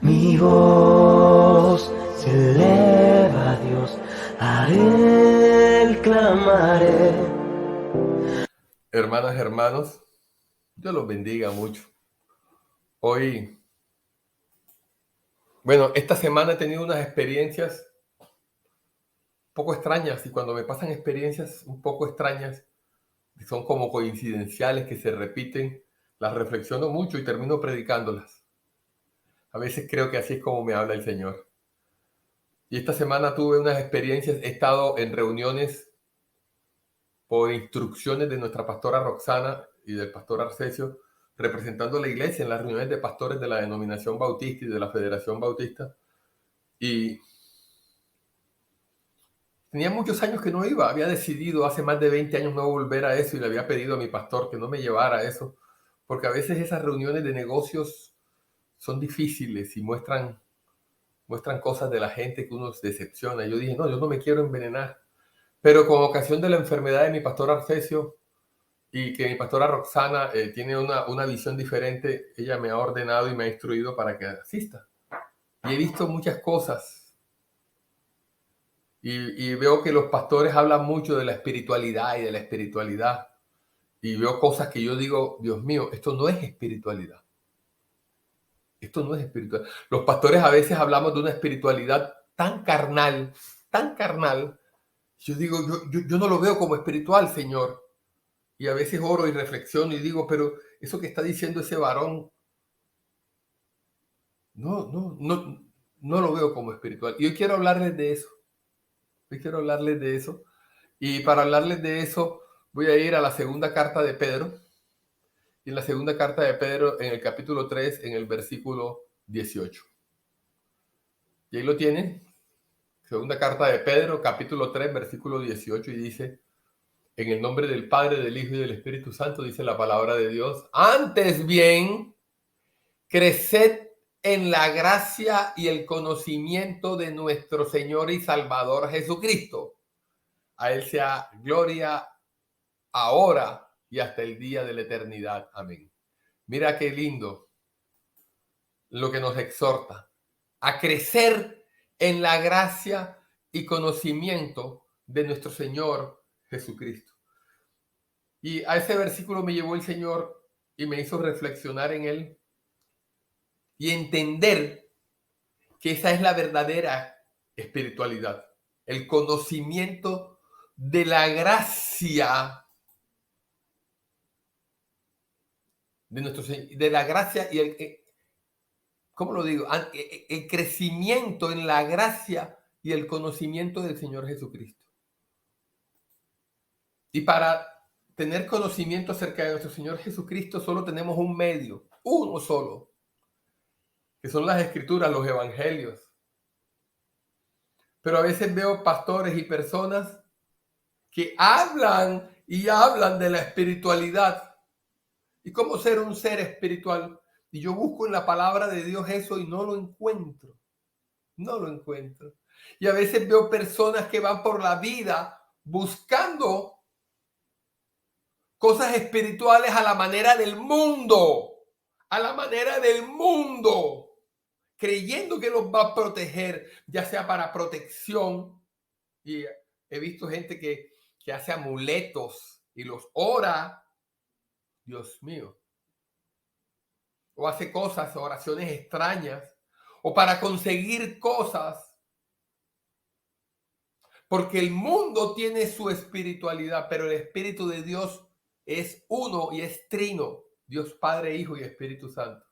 Mi voz se eleva a Dios, a Él clamaré. Hermanas, hermanos, Dios los bendiga mucho. Hoy, esta semana he tenido unas experiencias un poco extrañas y cuando me pasan experiencias un poco extrañas, que son como coincidenciales, que se repiten, las reflexiono mucho y termino predicándolas. A veces creo que así es como me habla el Señor. Y esta semana tuve unas experiencias, he estado en reuniones por instrucciones de nuestra pastora Roxana y del pastor Arcesio, representando a la iglesia en las reuniones de pastores de la denominación bautista y de la Federación Bautista. Y tenía muchos años que no iba, había decidido hace más de 20 años no volver a eso y le había pedido a mi pastor que no me llevara a eso, porque a veces esas reuniones de negocios son difíciles y muestran cosas de la gente que uno se decepciona. Yo dije, no, yo no me quiero envenenar. Pero con ocasión de la enfermedad de mi pastor Arcesio y que mi pastora Roxana tiene una visión diferente, ella me ha ordenado y me ha instruido para que asista. Y he visto muchas cosas y veo que los pastores hablan mucho de la espiritualidad y de la espiritualidad. Y veo cosas que yo digo, Dios mío, esto no es espiritualidad. Esto no es espiritual. Los pastores a veces hablamos de una espiritualidad tan carnal, tan carnal. Yo digo, yo no lo veo como espiritual, Señor. Y a veces oro y reflexiono y digo, pero eso que está diciendo ese varón, no lo veo como espiritual. Y hoy quiero hablarles de eso. Hoy quiero hablarles de eso. Y para hablarles de eso, voy a ir a la segunda carta de Pedro. Y en la segunda carta de Pedro, en el capítulo 3, en el versículo 18. Y ahí lo tienen. Segunda carta de Pedro, capítulo 3, versículo 18. Y dice, en el nombre del Padre, del Hijo y del Espíritu Santo, dice la palabra de Dios. Antes bien, creced en la gracia y el conocimiento de nuestro Señor y Salvador Jesucristo. A Él sea gloria ahora y hasta el día de la eternidad. Amén. Mira qué lindo lo que nos exhorta a crecer en la gracia y conocimiento de nuestro Señor Jesucristo. Y a ese versículo me llevó el Señor y me hizo reflexionar en él y entender que esa es la verdadera espiritualidad, el conocimiento de la gracia de nuestro Señor, de la gracia y ¿cómo lo digo? El crecimiento en la gracia y el conocimiento del Señor Jesucristo. Y para tener conocimiento acerca de nuestro Señor Jesucristo solo tenemos un medio, uno solo, que son las escrituras, los evangelios. Pero a veces veo pastores y personas que hablan y hablan de la espiritualidad y cómo ser un ser espiritual. Y yo busco en la palabra de Dios eso y no lo encuentro. No lo encuentro. Y a veces veo personas que van por la vida buscando cosas espirituales a la manera del mundo, a la manera del mundo, creyendo que los va a proteger, ya sea para protección. Y he visto gente que hace amuletos y los ora, Dios mío, o hace cosas, oraciones extrañas, o para conseguir cosas. Porque el mundo tiene su espiritualidad, pero el Espíritu de Dios es uno y es trino. Dios Padre, Hijo y Espíritu Santo.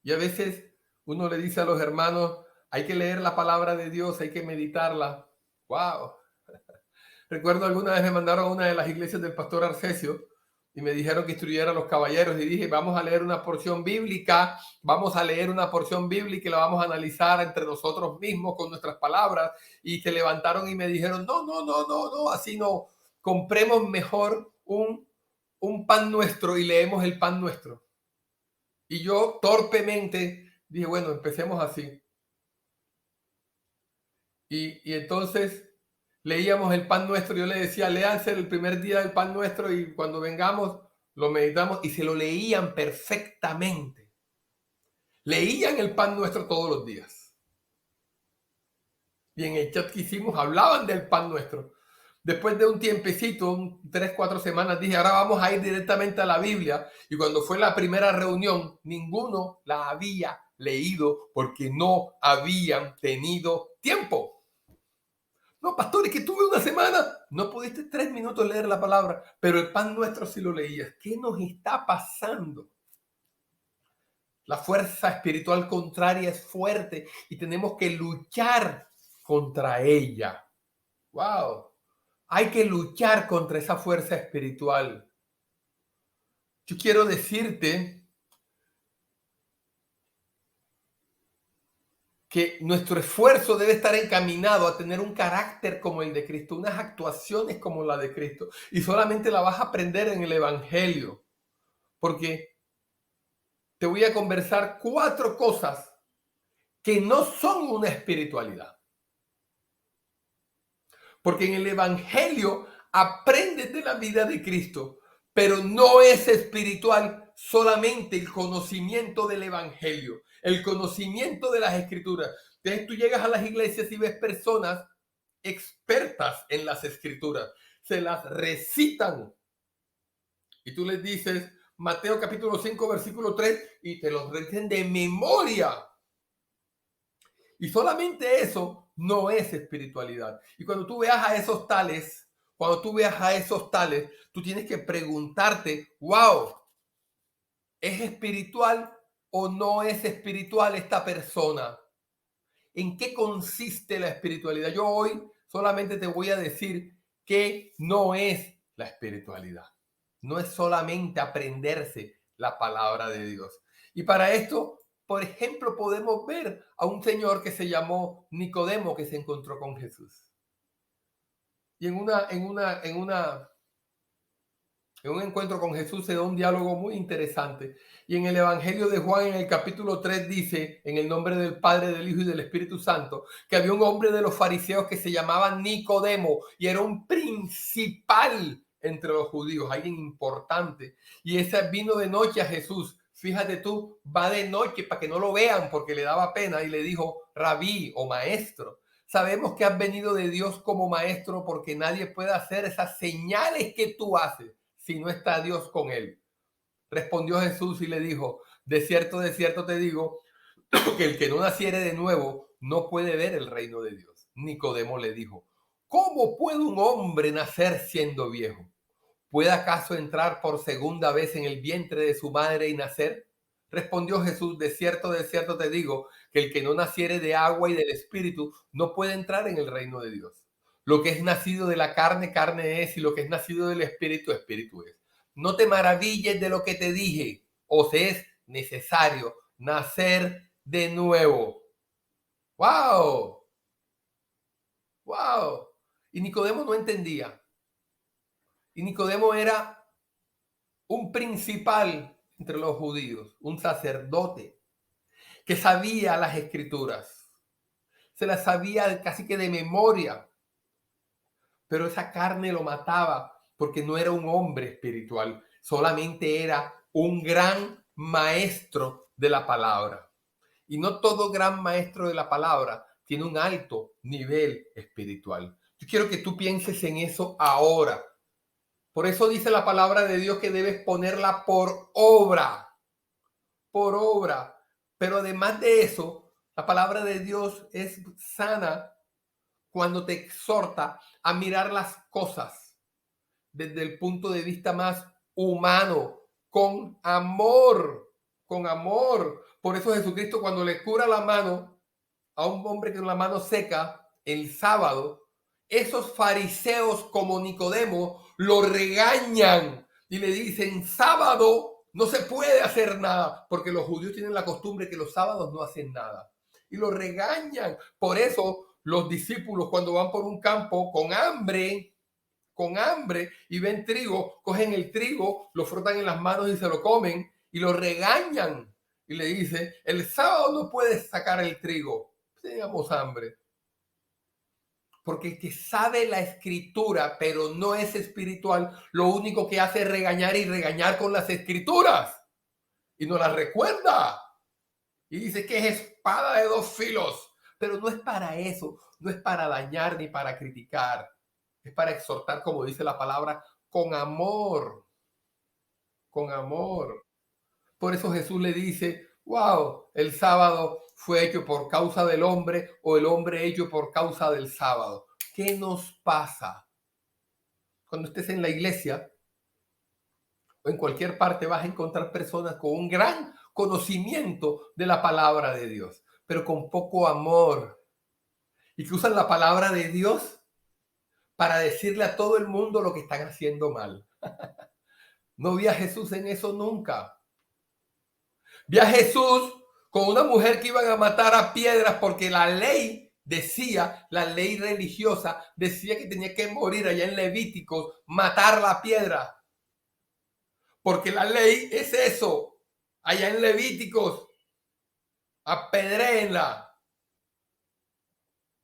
Y a veces uno le dice a los hermanos, hay que leer la palabra de Dios, hay que meditarla. ¡Wow! Recuerdo alguna vez me mandaron a una de las iglesias del pastor Arcesio y me dijeron que instruyera a los caballeros y dije, vamos a leer una porción bíblica, y la vamos a analizar entre nosotros mismos con nuestras palabras. Y se levantaron y me dijeron, no, así no, compremos mejor un pan nuestro y leemos el pan nuestro. Y yo torpemente dije, bueno, empecemos así. Y entonces leíamos el pan nuestro. Yo le decía, léanse el primer día del pan nuestro y cuando vengamos lo meditamos y se lo leían perfectamente. Leían el pan nuestro todos los días. Y en el chat que hicimos hablaban del pan nuestro. Después de un tiempecito, 3, 4 semanas, dije, ahora vamos a ir directamente a la Biblia. Y cuando fue la primera reunión, ninguno la había leído porque no habían tenido tiempo. No, pastor, es que tuve una semana. No pudiste 3 minutos leer la palabra, pero el pan nuestro sí lo leías. ¿Qué nos está pasando? La fuerza espiritual contraria es fuerte y tenemos que luchar contra ella. ¡Wow! Hay que luchar contra esa fuerza espiritual. Yo quiero decirte que nuestro esfuerzo debe estar encaminado a tener un carácter como el de Cristo, unas actuaciones como la de Cristo. Y solamente la vas a aprender en el Evangelio. Porque te voy a conversar 4 cosas que no son una espiritualidad. Porque en el Evangelio aprendes de la vida de Cristo, pero no es espiritual solamente el conocimiento del Evangelio, el conocimiento de las Escrituras. Entonces tú llegas a las iglesias y ves personas expertas en las Escrituras, se las recitan y tú les dices Mateo capítulo 5 versículo 3 y te los recitan de memoria. Y solamente eso no es espiritualidad. Y cuando tú veas a esos tales, tú tienes que preguntarte, wow, ¿es espiritual o no es espiritual esta persona? ¿En qué consiste la espiritualidad? Yo hoy solamente te voy a decir que no es la espiritualidad. No es solamente aprenderse la palabra de Dios. Y para esto, por ejemplo, podemos ver a un señor que se llamó Nicodemo que se encontró con Jesús. Y en un encuentro con Jesús se da un diálogo muy interesante. Y en el Evangelio de Juan, en el capítulo 3, dice, en el nombre del Padre, del Hijo y del Espíritu Santo, que había un hombre de los fariseos que se llamaba Nicodemo y era un principal entre los judíos, alguien importante. Y ese vino de noche a Jesús. Fíjate tú, va de noche para que no lo vean porque le daba pena y le dijo, rabí o maestro. Sabemos que has venido de Dios como maestro porque nadie puede hacer esas señales que tú haces si no está Dios con él. Respondió Jesús y le dijo, de cierto te digo, que el que no naciere de nuevo no puede ver el reino de Dios. Nicodemo le dijo, ¿cómo puede un hombre nacer siendo viejo? ¿Puede acaso entrar por segunda vez en el vientre de su madre y nacer? Respondió Jesús, de cierto te digo, que el que no naciere de agua y del espíritu no puede entrar en el reino de Dios. Lo que es nacido de la carne, carne es, y lo que es nacido del espíritu, espíritu es. No te maravilles de lo que te dije, os es necesario nacer de nuevo. ¡Wow! ¡Wow! Y Nicodemo no entendía. Y Nicodemo era un principal entre los judíos, un sacerdote que sabía las escrituras. Se las sabía casi que de memoria. Pero esa carne lo mataba porque no era un hombre espiritual, solamente era un gran maestro de la palabra. Y no todo gran maestro de la palabra tiene un alto nivel espiritual. Yo quiero que tú pienses en eso ahora. Por eso dice la palabra de Dios que debes ponerla por obra. Por obra. Pero además de eso, la palabra de Dios es sana cuando te exhorta a mirar las cosas desde el punto de vista más humano, con amor, con amor. Por eso Jesucristo cuando le cura la mano a un hombre con la mano seca el sábado, esos fariseos como Nicodemo lo regañan y le dicen, sábado no se puede hacer nada, porque los judíos tienen la costumbre que los sábados no hacen nada. Y lo regañan. Por eso los discípulos cuando van por un campo con hambre y ven trigo, cogen el trigo, lo frotan en las manos y se lo comen y lo regañan. Y le dice, el sábado no puedes sacar el trigo. Tengamos hambre. Porque el que sabe la escritura, pero no es espiritual, lo único que hace es regañar y regañar con las escrituras. Y no las recuerda. Y dice que es espada de dos filos. Pero no es para eso. No es para dañar ni para criticar. Es para exhortar, como dice la palabra, con amor. Con amor. Por eso Jesús le dice, wow, el sábado fue hecho por causa del hombre o el hombre hecho por causa del sábado. ¿Qué nos pasa? Cuando estés en la iglesia o en cualquier parte vas a encontrar personas con un gran conocimiento de la palabra de Dios, pero con poco amor y que usan la palabra de Dios para decirle a todo el mundo lo que están haciendo mal. No vi a Jesús en eso nunca. Vi a Jesús con una mujer que iban a matar a piedras porque la ley decía, la ley religiosa decía que tenía que morir allá en Levíticos, matar la piedra. Porque la ley es eso, allá en Levíticos, apedréenla.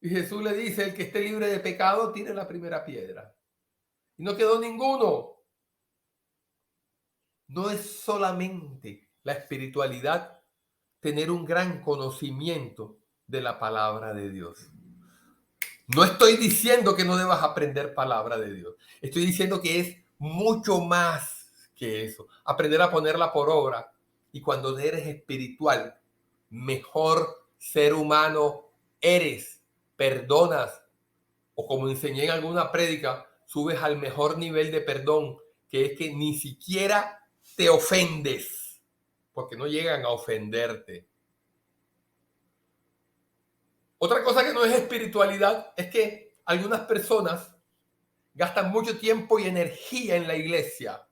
Y Jesús le dice, el que esté libre de pecado, tire la primera piedra. Y no quedó ninguno. No es solamente la espiritualidad tener un gran conocimiento de la palabra de Dios. No estoy diciendo que no debas aprender palabra de Dios. Estoy diciendo que es mucho más que eso. Aprender a ponerla por obra. Y cuando eres espiritual, mejor ser humano eres. Perdonas. O como enseñé en alguna prédica, subes al mejor nivel de perdón, que es que ni siquiera te ofendes. Porque no llegan a ofenderte. Otra cosa que no es espiritualidad es que algunas personas gastan mucho tiempo y energía en la iglesia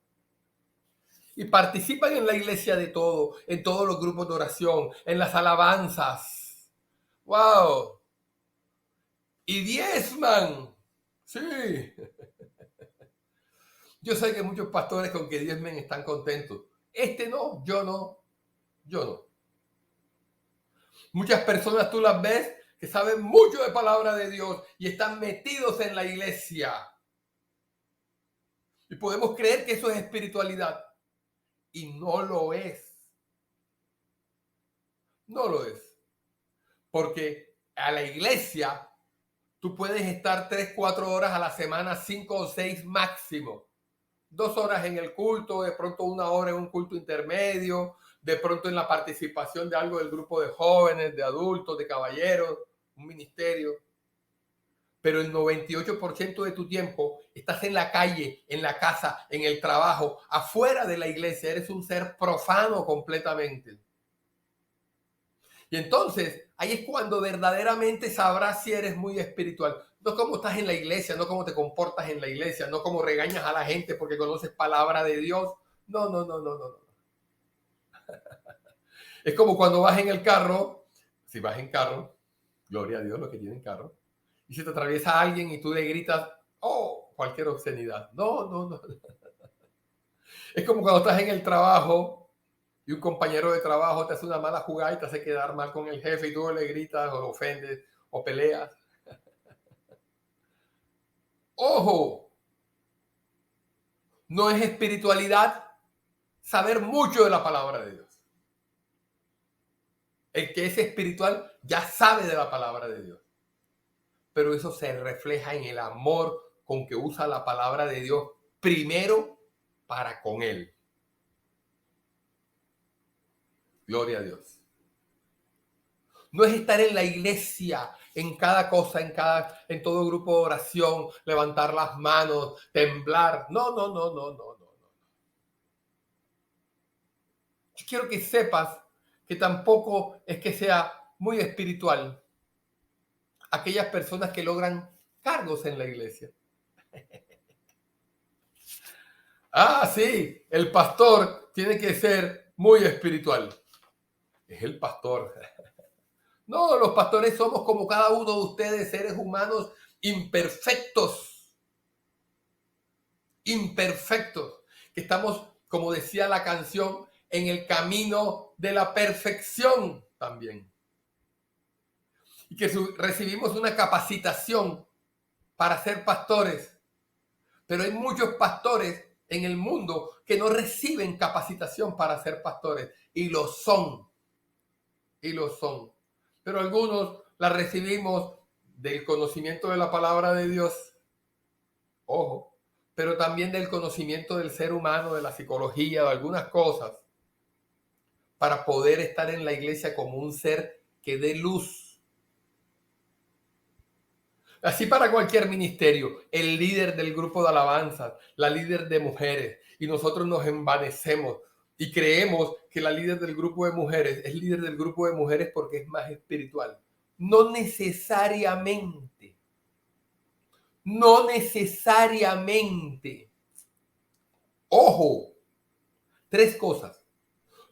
y participan en la iglesia de todo, en todos los grupos de oración, en las alabanzas. ¡Wow! Y diezman. Sí. Yo sé que muchos pastores con que diezmen están contentos. No, yo no, yo no. Muchas personas tú las ves que saben mucho de palabra de Dios y están metidos en la iglesia. Y podemos creer que eso es espiritualidad. Y no lo es. No lo es. Porque a la iglesia tú puedes estar 3, 4 horas a la semana, 5 o 6 máximo. 2 horas en el culto, de pronto 1 hora en un culto intermedio, de pronto en la participación de algo del grupo de jóvenes, de adultos, de caballeros, un ministerio. Pero el 98% de tu tiempo estás en la calle, en la casa, en el trabajo, afuera de la iglesia. Eres un ser profano completamente. Y entonces, ahí es cuando verdaderamente sabrás si eres muy espiritual. No cómo estás en la iglesia, no cómo te comportas en la iglesia, no cómo regañas a la gente porque conoces palabra de Dios. No, no, no, no, no, no. Es como cuando vas en el carro, si vas en carro, gloria a Dios los que tienen carro, y se te atraviesa alguien y tú le gritas, oh, cualquier obscenidad. No, no, no. Es como cuando estás en el trabajo y un compañero de trabajo te hace una mala jugada y te hace quedar mal con el jefe y tú le gritas o lo ofendes o peleas. ¡Ojo! No es espiritualidad saber mucho de la palabra de Dios. El que es espiritual ya sabe de la palabra de Dios. Pero eso se refleja en el amor con que usa la palabra de Dios primero para con Él. Gloria a Dios. No es estar en la iglesia, en cada cosa, en todo grupo de oración, levantar las manos, temblar. No, no, no, no, no, no. Yo quiero que sepas que tampoco es que sea muy espiritual aquellas personas que logran cargos en la iglesia. Ah, sí, el pastor tiene que ser muy espiritual. Es el pastor. No, los pastores somos como cada uno de ustedes, seres humanos imperfectos. Imperfectos. Que estamos, como decía la canción, en el camino de la perfección también. Y que recibimos una capacitación para ser pastores, pero hay muchos pastores en el mundo que no reciben capacitación para ser pastores y lo son, y lo son. Pero algunos la recibimos del conocimiento de la palabra de Dios, ojo, pero también del conocimiento del ser humano, de la psicología, de algunas cosas, para poder estar en la iglesia como un ser que dé luz. Así para cualquier ministerio, el líder del grupo de alabanza, la líder de mujeres, y nosotros nos envanecemos y creemos que la líder del grupo de mujeres es líder del grupo de mujeres porque es más espiritual. No necesariamente. No necesariamente. Ojo, 3 cosas.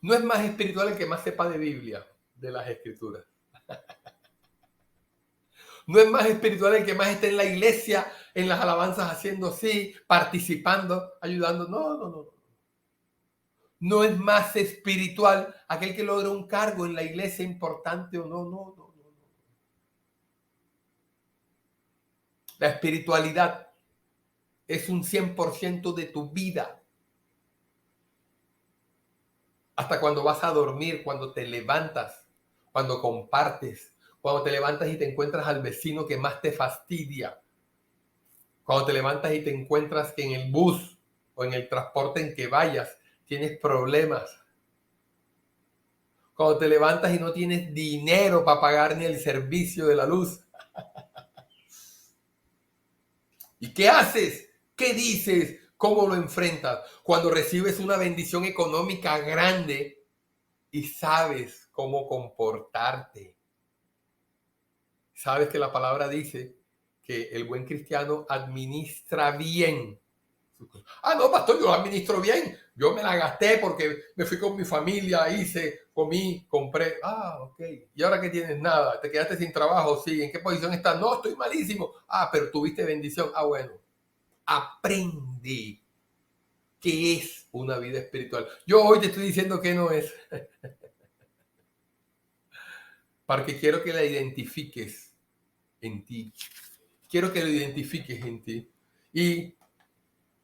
No es más espiritual el que más sepa de Biblia, de las escrituras. No es más espiritual el que más esté en la iglesia, en las alabanzas, haciendo así, participando, ayudando. No, no, no. No es más espiritual aquel que logra un cargo en la iglesia importante o no, no, no, no. La espiritualidad es un 100% de tu vida. Hasta cuando vas a dormir, cuando te levantas, cuando compartes, cuando te levantas y te encuentras al vecino que más te fastidia, cuando te levantas y te encuentras que en el bus o en el transporte en que vayas tienes problemas, cuando te levantas y no tienes dinero para pagar ni el servicio de la luz. ¿Y qué haces? ¿Qué dices? ¿Cómo lo enfrentas? Cuando recibes una bendición económica grande y sabes cómo comportarte. Sabes que la palabra dice que el buen cristiano administra bien. Ah, no, pastor, yo lo administro bien. Yo me la gasté porque me fui con mi familia, hice, comí, compré. Ah, ok. ¿Y ahora qué tienes? Nada. ¿Te quedaste sin trabajo? Sí. ¿En qué posición estás? No, estoy malísimo. Ah, pero tuviste bendición. Ah, bueno. Aprende qué es una vida espiritual. Yo hoy te estoy diciendo que no es. Porque quiero que la identifiques en ti. Quiero que lo identifiques en ti. Y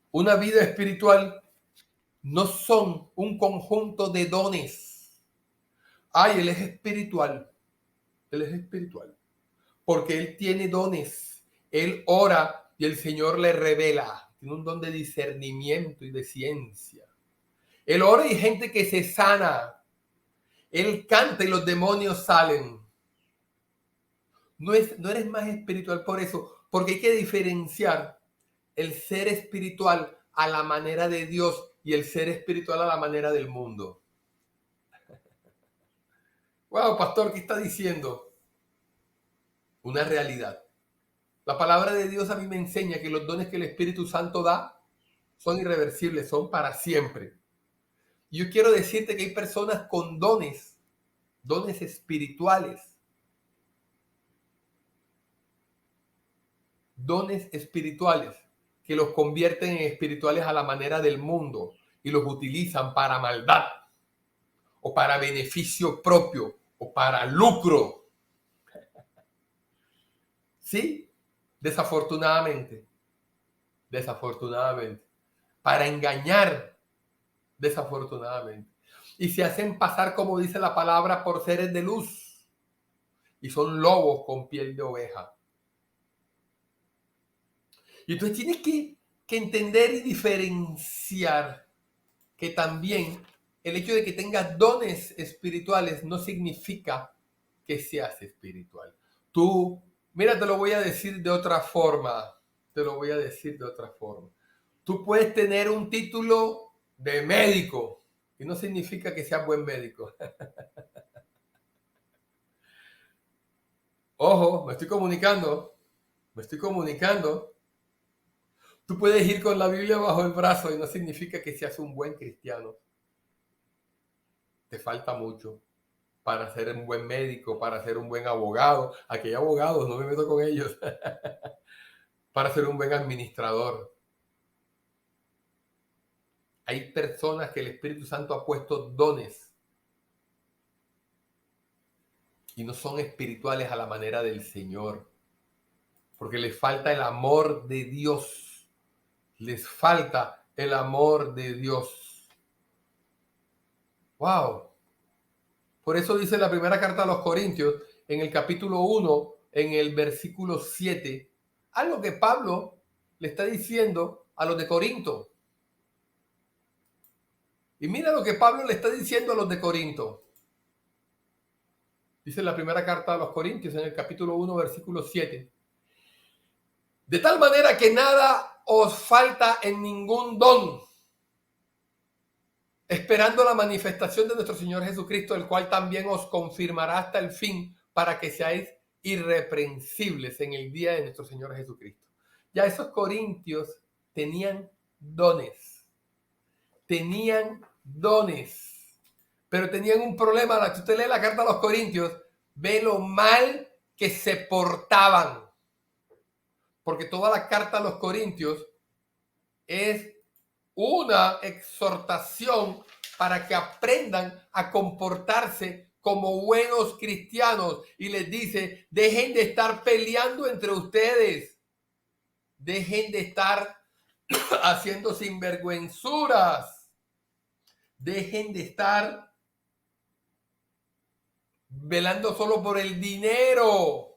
una vida espiritual no son un conjunto de dones. Ay, él es espiritual. Él es espiritual. Porque él tiene dones. Él ora y el Señor le revela. Tiene un don de discernimiento y de ciencia. Él ora y hay gente que se sana. Él canta y los demonios salen. No eres más espiritual por eso. Porque hay que diferenciar el ser espiritual a la manera de Dios y el ser espiritual a la manera del mundo. Wow, pastor, ¿qué está diciendo? Una realidad. La palabra de Dios a mí me enseña que los dones que el Espíritu Santo da son irreversibles, son para siempre. Y yo quiero decirte que hay personas con dones, dones espirituales, que los convierten en espirituales a la manera del mundo y los utilizan para maldad o para beneficio propio o para lucro. ¿Sí? Desafortunadamente. Para engañar, desafortunadamente. Y se hacen pasar, como dice la palabra, por seres de luz. Y son lobos con piel de oveja. Y entonces tienes que entender y diferenciar que también el hecho de que tengas dones espirituales no significa que seas espiritual. Tú, mira, te lo voy a decir de otra forma. Tú puedes tener un título de médico y no significa que seas buen médico. Ojo, me estoy comunicando. Tú puedes ir con la Biblia bajo el brazo y no significa que seas un buen cristiano. Te falta mucho para ser un buen médico, para ser un buen abogado. Aquí hay abogados, no me meto con ellos. Para ser un buen administrador. Hay personas que el Espíritu Santo ha puesto dones y no son espirituales a la manera del Señor. porque les falta el amor de Dios. Les falta el amor de Dios. ¡Wow! Por eso dice la primera carta a los Corintios, en el capítulo 1, en el versículo 7, algo que Pablo le está diciendo a los de Corinto. Y mira lo que Pablo le está diciendo a los de Corinto. Dice la primera carta a los Corintios, en el capítulo 1, versículo 7. De tal manera que nada os falta en ningún don, esperando la manifestación de nuestro Señor Jesucristo, el cual también os confirmará hasta el fin, para que seáis irreprensibles en el día de nuestro Señor Jesucristo. Ya esos corintios tenían dones, pero tenían un problema. Si usted lee la carta a los Corintios, ve lo mal que se portaban, porque toda la carta a los Corintios es una exhortación para que aprendan a comportarse como buenos cristianos, y les dice: dejen de estar peleando entre ustedes, dejen de estar haciendo sinvergüenzuras, dejen de estar velando solo por el dinero.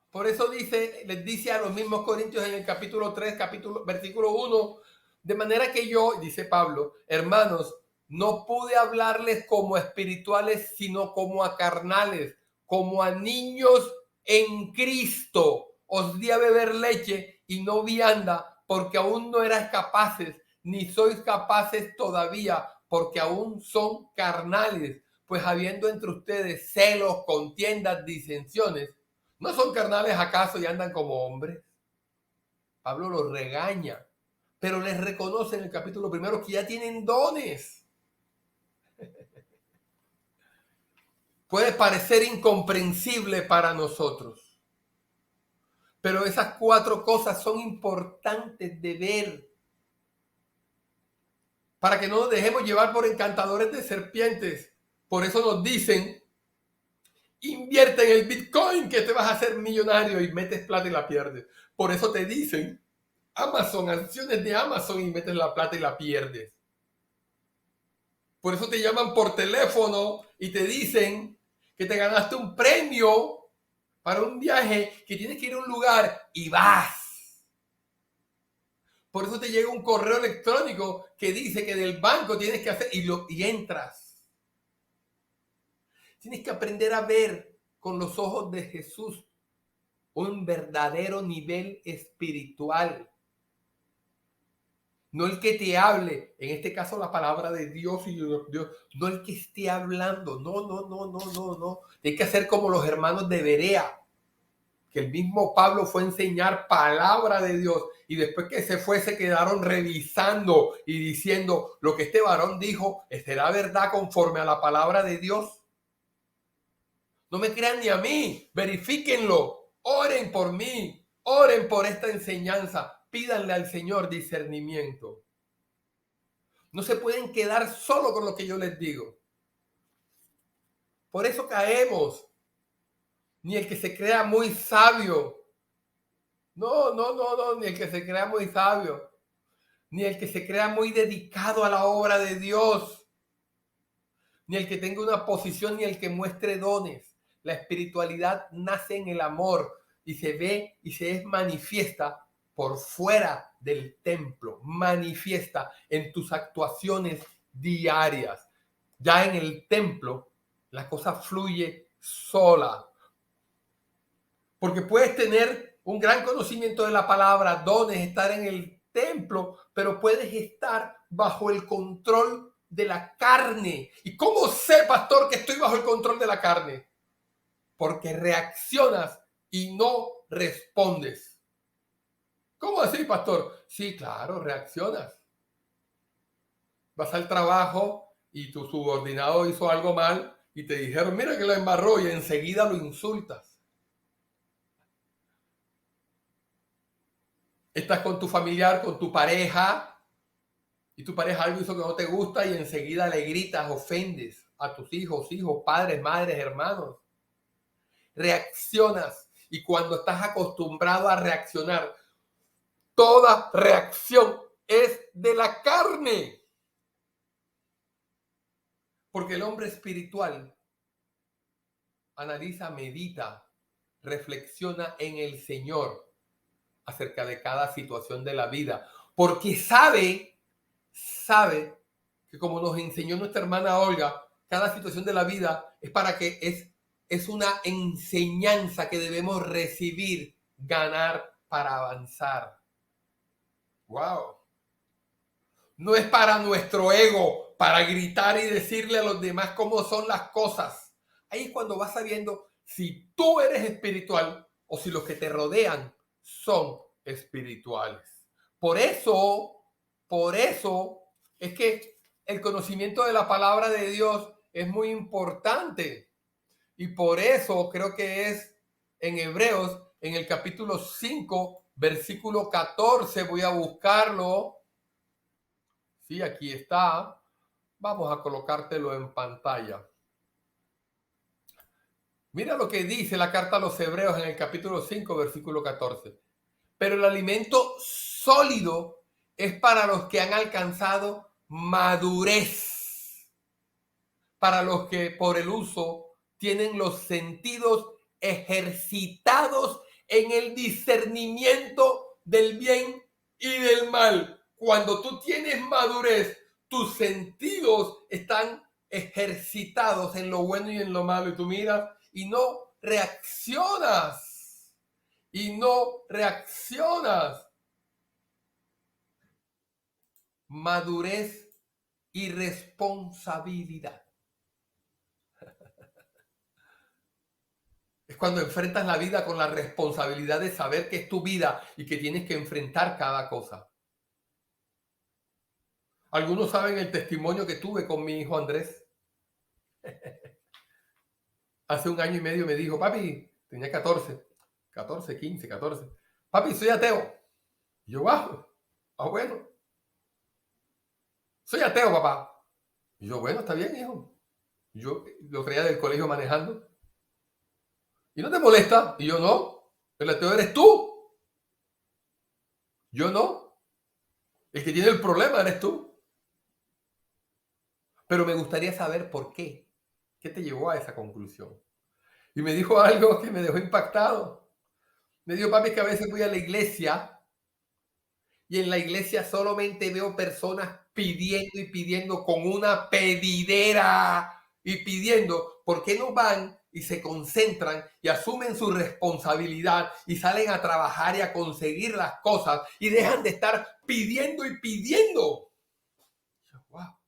Por eso les dice a los mismos corintios en el capítulo 3, versículo 1, de manera que yo, dice Pablo, hermanos, no pude hablarles como espirituales, sino como a carnales, como a niños en Cristo. Os di a beber leche y no vianda, porque aún no erais capaces, ni sois capaces todavía, porque aún son carnales. Pues habiendo entre ustedes celos, contiendas, disensiones, ¿no son carnales acaso y andan como hombres? Pablo los regaña, pero les reconoce en el capítulo 1 que ya tienen dones. Puede parecer incomprensible para nosotros, pero esas 4 cosas son importantes de ver para que no nos dejemos llevar por encantadores de serpientes. Por eso nos dicen: invierte en el Bitcoin que te vas a hacer millonario, y metes plata y la pierdes. Por eso te dicen Amazon, acciones de Amazon, y metes la plata y la pierdes. Por eso te llaman por teléfono y te dicen que te ganaste un premio para un viaje, que tienes que ir a un lugar y vas. Por eso te llega un correo electrónico que dice que del banco tienes que hacer y entras. Tienes que aprender a ver con los ojos de Jesús un verdadero nivel espiritual. No el que te hable, en este caso la palabra de Dios, y Dios, no el que esté hablando. No. Tienes que hacer como los hermanos de Berea, que el mismo Pablo fue a enseñar palabra de Dios, y después que se fue se quedaron revisando y diciendo: lo que este varón dijo, ¿será verdad conforme a la palabra de Dios? No me crean ni a mí, verifíquenlo, oren por mí, oren por esta enseñanza, pídanle al Señor discernimiento. No se pueden quedar solo con lo que yo les digo. Por eso caemos. Ni el que se crea muy sabio. No, ni el que se crea muy sabio. Ni el que se crea muy dedicado a la obra de Dios. Ni el que tenga una posición, ni el que muestre dones. La espiritualidad nace en el amor y se ve y se es manifiesta por fuera del templo, manifiesta en tus actuaciones diarias. Ya en el templo la cosa fluye sola. Porque puedes tener un gran conocimiento de la palabra, dones, estar en el templo, pero puedes estar bajo el control de la carne. ¿Y cómo sé, pastor, que estoy bajo el control de la carne? Porque reaccionas y no respondes. ¿Cómo así, pastor? Sí, claro, reaccionas. Vas al trabajo y tu subordinado hizo algo mal y te dijeron: mira que lo embarró, y enseguida lo insultas. Estás con tu familiar, con tu pareja, y tu pareja algo hizo que no te gusta y enseguida le gritas, ofendes a tus hijos, padres, madres, hermanos. reaccionas. Y cuando estás acostumbrado a reaccionar, toda reacción es de la carne. Porque el hombre espiritual analiza, medita, reflexiona en el Señor acerca de cada situación de la vida. Porque sabe que, como nos enseñó nuestra hermana Olga, cada situación de la vida es para que es una enseñanza que debemos recibir, ganar para avanzar. ¡Wow! No es para nuestro ego, para gritar y decirle a los demás cómo son las cosas. Ahí es cuando vas sabiendo si tú eres espiritual o si los que te rodean son espirituales. Por eso es que el conocimiento de la palabra de Dios es muy importante. Y por eso creo que es en Hebreos, en el capítulo 5, versículo 14, voy a buscarlo. Sí, aquí está. Vamos a colocártelo en pantalla. Mira lo que dice la carta a los Hebreos en el capítulo 5, versículo 14. Pero el alimento sólido es para los que han alcanzado madurez, para los que por el uso tienen los sentidos ejercitados en el discernimiento del bien y del mal. Cuando tú tienes madurez, tus sentidos están ejercitados en lo bueno y en lo malo. Y tú miras y no reaccionas. Madurez y responsabilidad. Es cuando enfrentas la vida con la responsabilidad de saber que es tu vida y que tienes que enfrentar cada cosa. Algunos saben el testimonio que tuve con mi hijo Andrés. Hace 1 año y medio me dijo, papi, tenía 14, 15. Papi, soy ateo. Y yo, bueno. Soy ateo, papá. Y yo, bueno, está bien, hijo. Yo lo traía del colegio manejando. ¿Y no te molesta? Y yo, no. El ateo eres tú. Yo no. El que tiene el problema eres tú. Pero me gustaría saber por qué. ¿Qué te llevó a esa conclusión? Y me dijo algo que me dejó impactado. Me dijo, papi, que a veces voy a la iglesia y en la iglesia solamente veo personas pidiendo con una pedidera y pidiendo. ¿Por qué no van y se concentran y asumen su responsabilidad y salen a trabajar y a conseguir las cosas y dejan de estar pidiendo y pidiendo? Wow.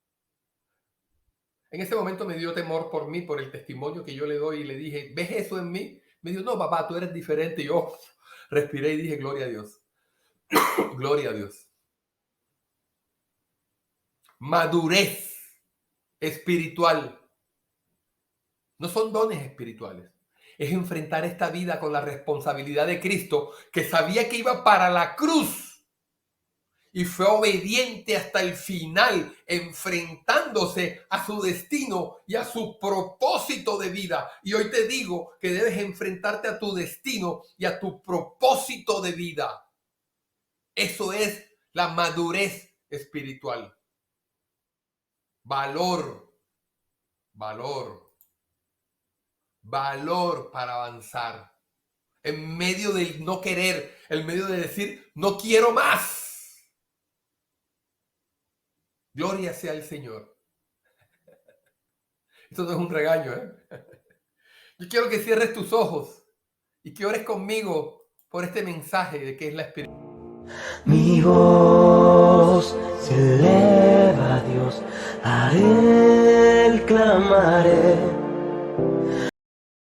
En ese momento me dio temor por mí, por el testimonio que yo le doy, y le dije, ¿ves eso en mí? Me dijo, no, papá, tú eres diferente. Y yo respiré y dije, gloria a Dios. Gloria a Dios. Madurez espiritual. No son dones espirituales. Es enfrentar esta vida con la responsabilidad de Cristo, que sabía que iba para la cruz. Y fue obediente hasta el final, enfrentándose a su destino y a su propósito de vida. Y hoy te digo que debes enfrentarte a tu destino y a tu propósito de vida. Eso es la madurez espiritual. Valor para avanzar. En medio del no querer, en medio de decir, no quiero más. Gloria sea al Señor. Esto no es un regaño, ¿eh? Yo quiero que cierres tus ojos y que ores conmigo por este mensaje de que es la espiritualidad. Mi voz se eleva a Dios, a Él clamaré.